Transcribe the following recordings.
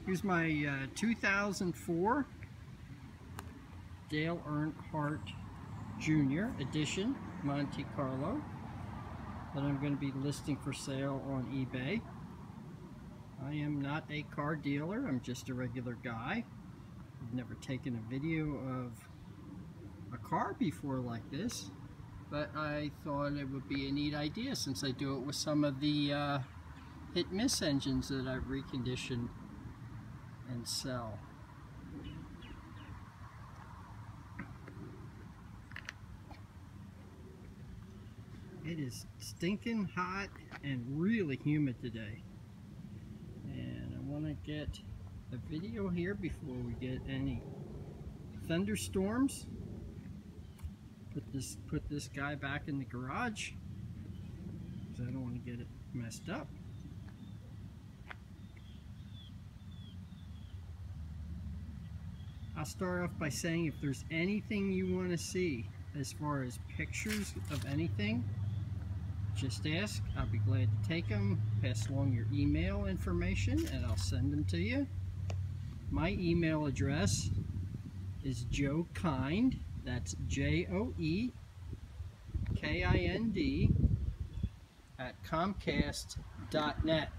Here's my 2004 Dale Earnhardt Jr. edition Monte Carlo that I'm going to be listing for sale on eBay. I am not a car dealer, I'm just a regular guy. I've never taken a video of a car before like this, but I thought it would be a neat idea since I do it with some of the hit-miss engines that I've reconditioned and sell. It is stinking hot and really humid today, and I want to get a video here before we get any thunderstorms. Put this guy back in the garage because I don't want to get it messed up. I'll start off by saying if there's anything you want to see as far as pictures of anything, just ask. I'll be glad to take them. Pass along your email information and I'll send them to you. My email address is joekind, that's JOEKIND at Comcast.net.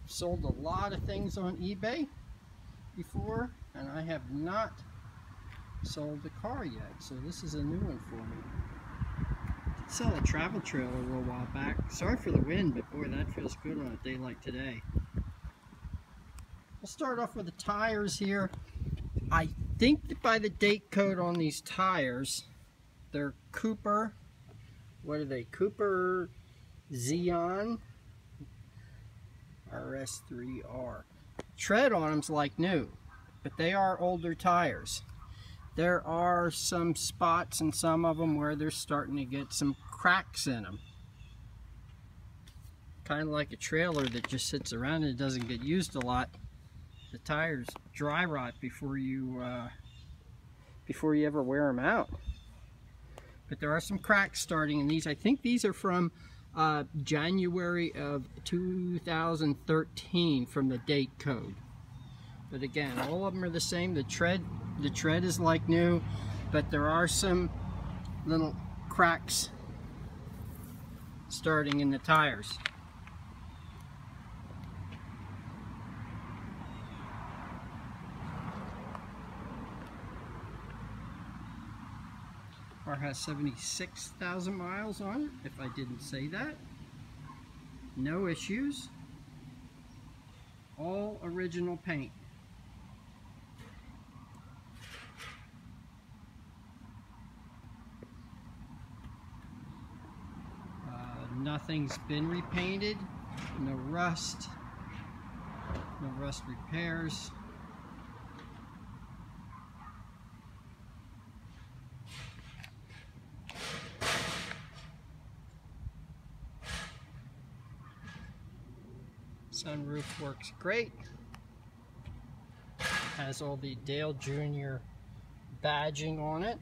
Sold a lot of things on eBay before, and I have not sold the car yet, so this is a new one for me. I did sell a travel trailer a little while back. Sorry for the wind, but boy, that feels good on a day like today. We'll start off with the tires here. I think that by the date code on these tires, they're Cooper, what are they, Cooper Xeon RS3R. Tread on them's like new, but they are older tires. There are some spots in some of them where they're starting to get some cracks in them. Kind of like a trailer that just sits around and doesn't get used a lot. The tires dry rot before you ever wear them out. But there are some cracks starting in these. I think these are from January of 2013 from the date code. But again, all of them are the same. The tread is like new, but there are some little cracks starting in the tires. Car has 76,000 miles on it, if I didn't say that. No issues. All original paint. Nothing's been repainted. No rust. No rust repairs. Sunroof works great. Has all the Dale Jr. badging on it.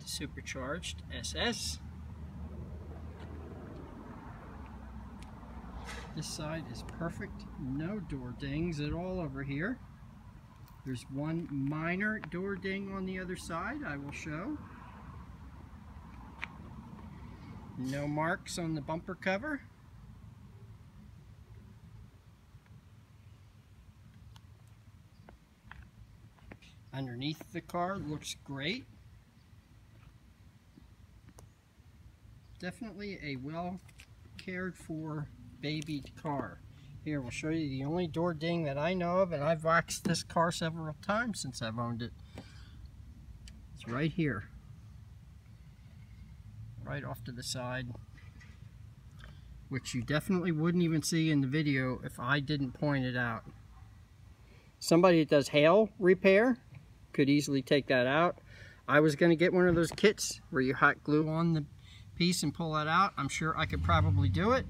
Supercharged SS. This side is perfect. No door dings at all over here. There's one minor door ding on the other side I will show. No marks on the bumper cover. Underneath the car looks great. Definitely a well cared for babied car. Here, we'll show you the only door ding that I know of, and I've waxed this car several times since I've owned it. It's right here. Right off to the side. Which you definitely wouldn't even see in the video if I didn't point it out. Somebody that does hail repair could easily take that out. I was going to get one of those kits where you hot glue on the piece and pull that out. I'm sure I could probably do it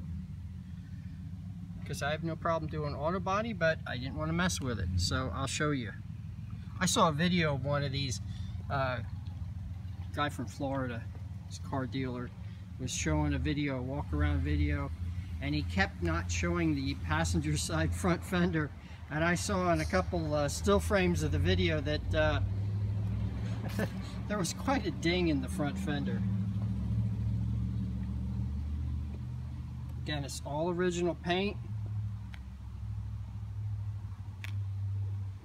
because I have no problem doing auto body, but I didn't want to mess with it, so I'll show you. I saw a video of one of these guy from Florida, this car dealer, was showing a video, a walk around video, and he kept not showing the passenger side front fender. And I saw in a couple still frames of the video that there was quite a ding in the front fender. Again, it's all original paint.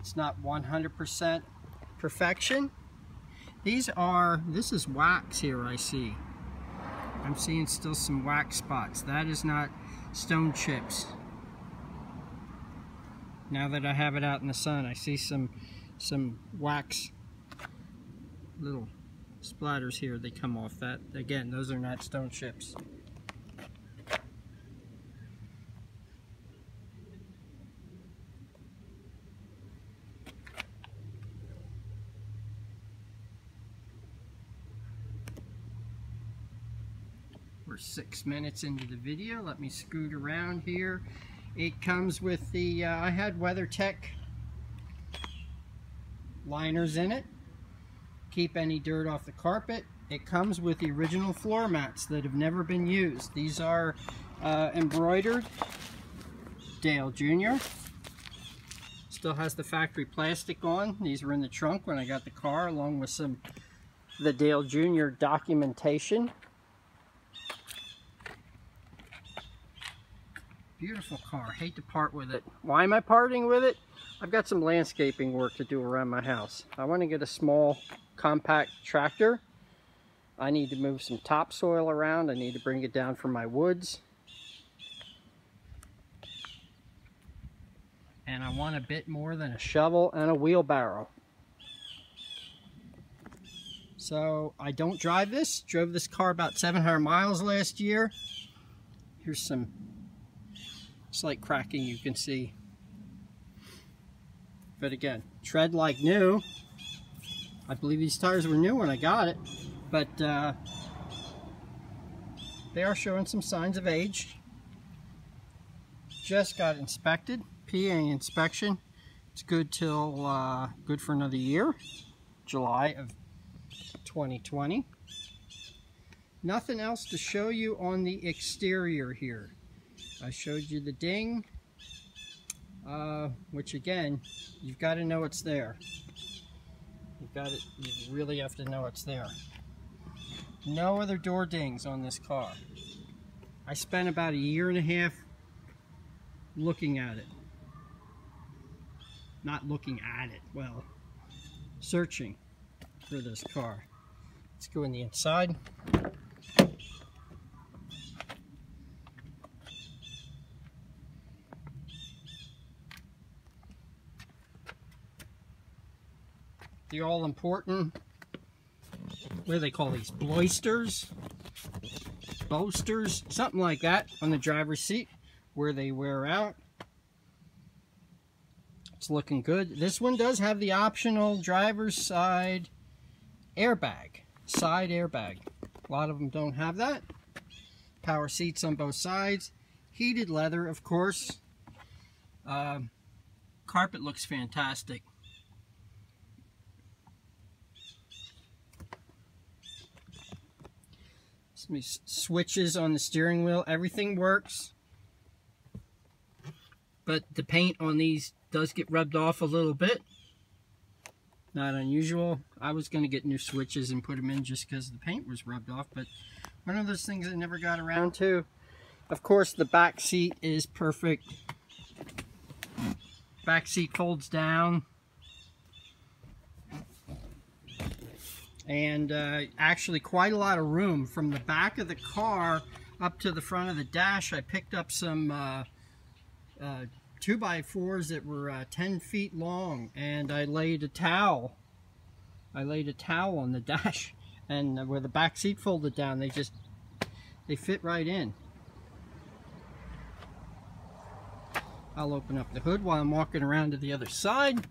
It's not 100% perfection. This is wax here, I see. I'm seeing still some wax spots. That is not stone chips. Now that I have it out in the sun, I see some wax little splatters here. They come off that. Again, those are not stone chips. We're 6 minutes into the video. Let me scoot around here. It comes with the, I had WeatherTech liners in it. Keep any dirt off the carpet. It comes with the original floor mats that have never been used. These are embroidered Dale Jr. Still has the factory plastic on. These were in the trunk when I got the car, along with the Dale Jr. documentation. Beautiful car. Hate to part with it. Why am I parting with it? I've got some landscaping work to do around my house. I want to get a small compact tractor. I need to move some topsoil around. I need to bring it down from my woods. And I want a bit more than a shovel and a wheelbarrow. So I don't drive this. Drove this car about 700 miles last year. Here's some slight cracking you can see. But again, tread like new. I believe these tires were new when I got it, but they are showing some signs of age. Just got inspected, PA inspection. It's good till good for another year, July of 2020. Nothing else to show you on the exterior here. I showed you the ding, which again, you've got to know it's there. You really have to know it's there. No other door dings on this car. I spent about a year and a half looking at it. Not looking at it, well, searching for this car. Let's go in the inside. The all-important, what do they call these, bloisters, bolsters, something like that on the driver's seat where they wear out. It's looking good. This one does have the optional driver's side airbag, side airbag. A lot of them don't have that. Power seats on both sides. Heated leather, of course. Carpet looks fantastic. Some switches on the steering wheel. Everything works. But the paint on these does get rubbed off a little bit. Not unusual. I was going to get new switches and put them in just because the paint was rubbed off, but one of those things I never got around to. Of course, the back seat is perfect. Back seat folds down. And actually quite a lot of room from the back of the car up to the front of the dash. I picked up some 2x4s that were 10 feet long, and I laid a towel on the dash, and where the back seat folded down, they fit right in. I'll open up the hood while I'm walking around to the other side.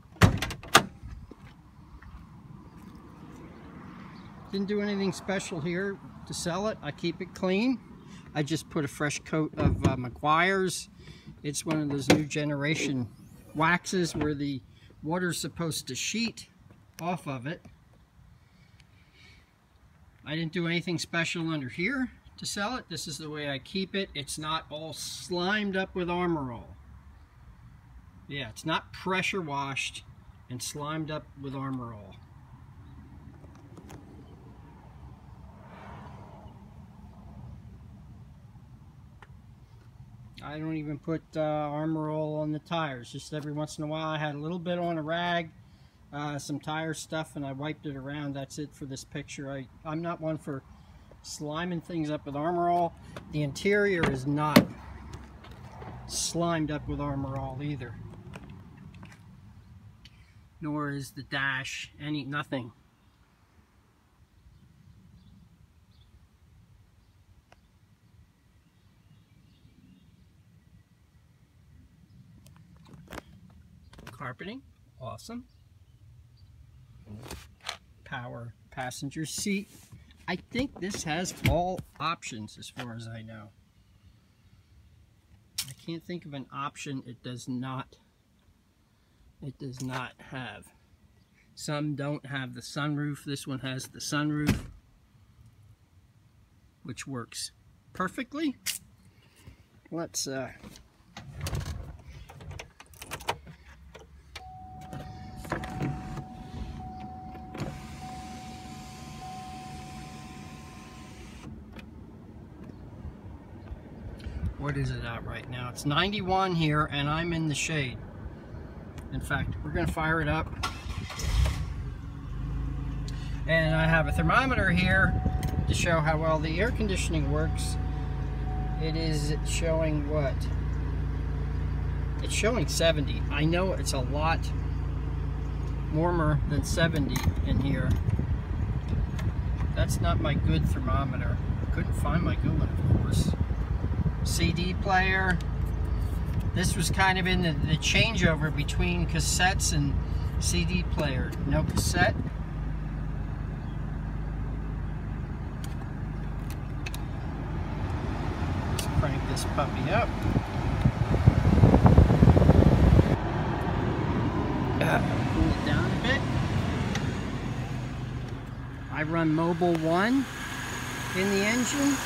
Didn't do anything special here to sell it. I keep it clean. I just put a fresh coat of Meguiar's. It's one of those new generation waxes where the water's supposed to sheet off of it. I didn't do anything special under here. to sell it. This is the way I keep it. It's not all slimed up with Armor All. Yeah, it's not pressure washed and slimed up with Armor All. I don't even put Armor All on the tires. Just every once in a while I had a little bit on a rag, some tire stuff, and I wiped it around. That's it for this picture. I'm not one for sliming things up with Armor All. The interior is not slimed up with Armor All either. Nor is the dash, nothing. Carpeting, awesome. Power passenger seat. I think this has all options as far as I know. I can't think of an option it does not have. Some don't have the sunroof. This one has the sunroof, which works perfectly. Let's what is it at right now? It's 91 here, and I'm in the shade. In fact, we're going to fire it up. And I have a thermometer here to show how well the air conditioning works. It is showing what? It's showing 70. I know it's a lot warmer than 70 in here. That's not my good thermometer. Couldn't find my good one, of course. CD player. This was kind of in the changeover between cassettes and CD player. No cassette. Let's crank this puppy up. Cool it down a bit. I run Mobile 1 in the engine.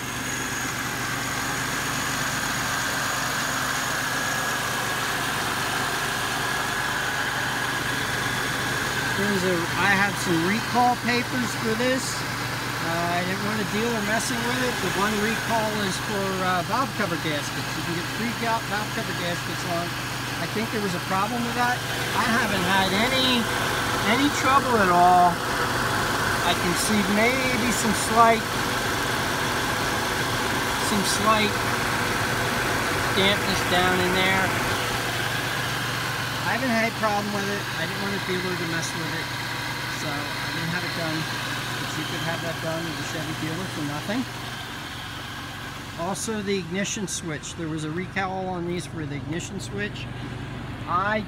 I have some recall papers for this. I didn't want a dealer messing with it. The one recall is for valve cover gaskets. You can get 3 valve cover gaskets on. I think there was a problem with that. I haven't had any trouble at all. I can see maybe some slight dampness down in there. I haven't had a problem with it. I didn't want a dealer to mess with it, so I didn't have it done. But you could have that done with a Chevy dealer for nothing. Also, the ignition switch. There was a recall on these for the ignition switch. I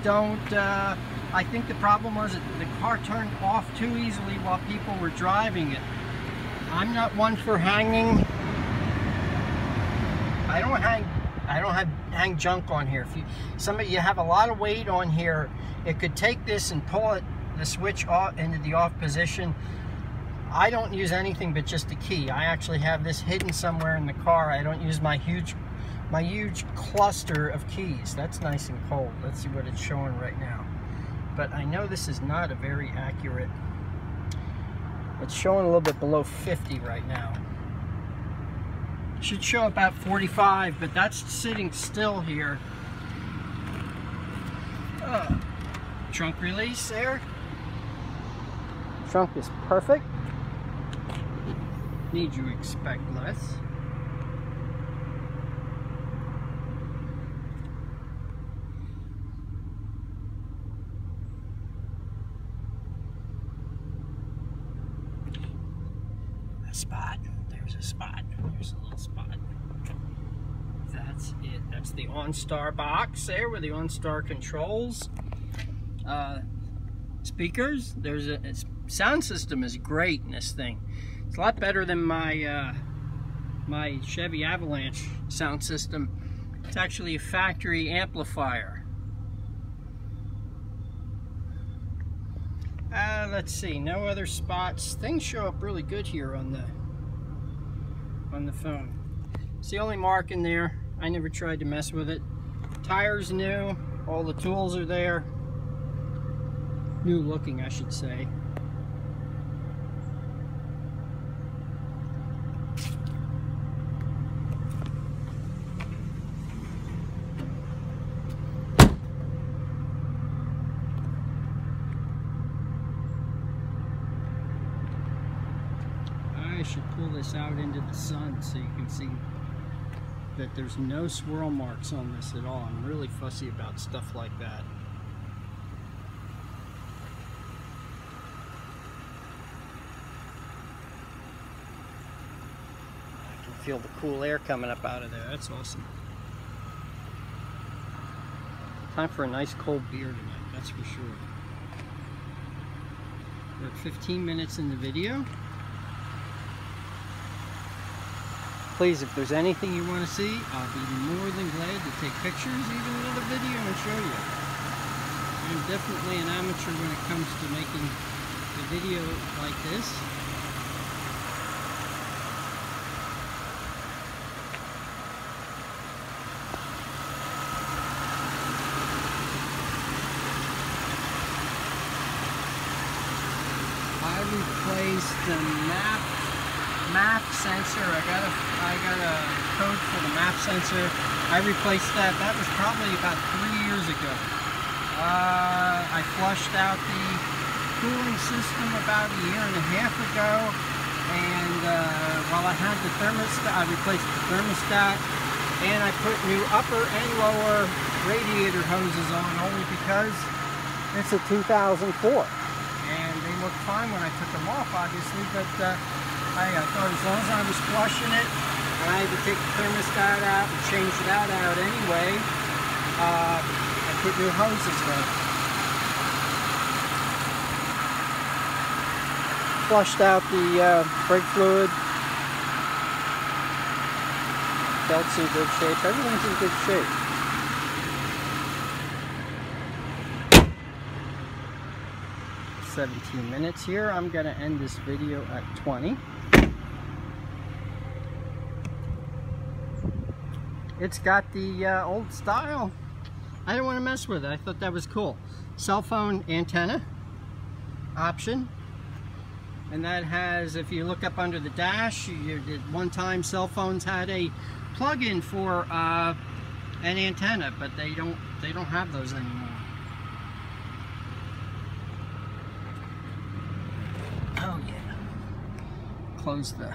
think the problem was that the car turned off too easily while people were driving it. I'm not one for hanging. I don't hang junk on here. If you have a lot of weight on here, it could take this and pull the switch off into the off position. I don't use anything but just a key. I actually have this hidden somewhere in the car. I don't use my huge cluster of keys. That's nice and cold. Let's see what it's showing right now. But I know this is not a very accurate. It's showing a little bit below 50 right now. Should show about 45, but that's sitting still here. Trunk release there. Trunk is perfect. Need you expect less. A spot. There's a spot. There's a little spot. That's it. That's the Onstar Box there with the Onstar controls. Speakers. There's a sound system is great in this thing. It's a lot better than my my Chevy Avalanche sound system. It's actually a factory amplifier. Let's see, no other spots. Things show up really good here on on the phone. It's the only mark in there. I never tried to mess with it. Tires new, all the tools are there. New looking, I should say. I should pull this out into the sun so you can see that there's no swirl marks on this at all. I'm really fussy about stuff like that. I can feel the cool air coming up out of there. That's awesome. Time for a nice cold beer tonight, that's for sure. We're at 15 minutes in the video. Please, if there's anything you want to see, I'll be more than glad to take pictures, even another video, and show you. I'm definitely an amateur when it comes to making a video like this. I replaced the map sensor. I got a code for the map sensor. I replaced that. That was probably about 3 years ago. I flushed out the cooling system about 1.5 years ago, and while I had the thermostat, I replaced the thermostat, and I put new upper and lower radiator hoses on, only because it's a 2004, and they looked fine when I took them off, obviously, but I thought as long as I was flushing it, and I had to take the thermostat out and change that out anyway, I put new hoses in. Flushed out the brake fluid. Belt's in good shape. Everything's in good shape. – 17 minutes here. I'm going to end this video at 20. It's got the old style. I didn't want to mess with it. I thought that was cool. Cell phone antenna option. And that has, if you look up under the dash, at one time cell phones had a plug-in for an antenna, but they don't have those anymore. Oh yeah. Close the.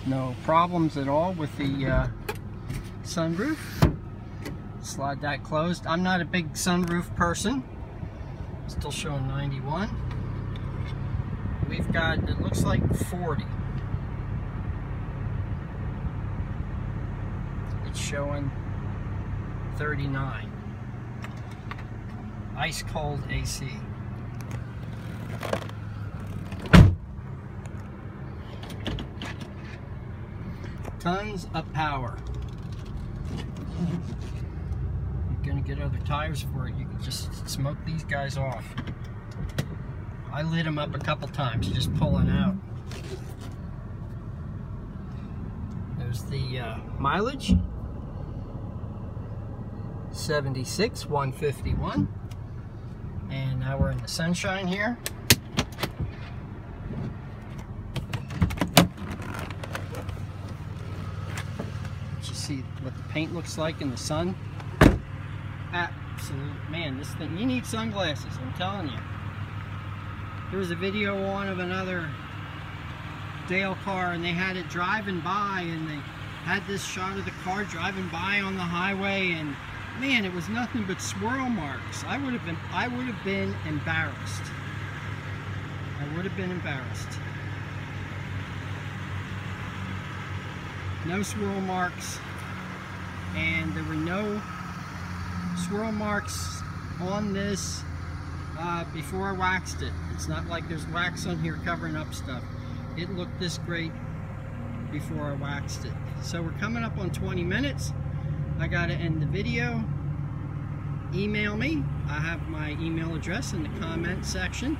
No problems at all with the sunroof. Slide that closed. I'm not a big sunroof person. Still showing 91. We've got, it looks like 40. It's showing 39. Ice cold AC. Tons of power. You're gonna get other tires for it. You can just smoke these guys off. I lit them up a couple times, just pulling out. There's the mileage. 76, 151. And now we're in the sunshine here. See what the paint looks like in the sun. Absolute, man, this thing, you need sunglasses, I'm telling you. There was a video on of another Dale car, and they had it driving by, and they had this shot of the car driving by on the highway, and man, it was nothing but swirl marks. I would have been embarrassed. I would have been embarrassed. No swirl marks. And there were no swirl marks on this before I waxed it. It's not like there's wax on here covering up stuff. It looked this great before I waxed it. So we're coming up on 20 minutes. I gotta end the video. Email me. I have my email address in the comment section.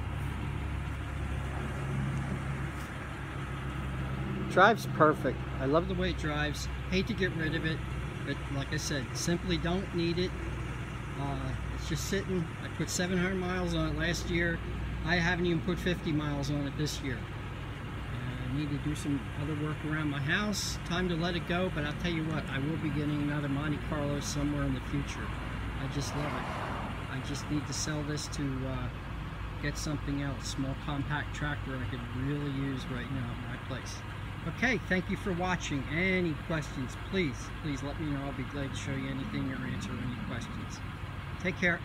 drives perfect. I love the way it drives. Hate to get rid of it, but like I said, simply don't need it. It's just sitting. I put 700 miles on it last year. I haven't even put 50 miles on it this year. I need to do some other work around my house. Time to let it go, but I'll tell you what, I will be getting another Monte Carlo somewhere in the future. I just love it. I just need to sell this to get something else. Small compact tractor I could really use right now at my place. Okay, thank you for watching. Any questions, please let me know. I'll be glad to show you anything or answer any questions. Take care.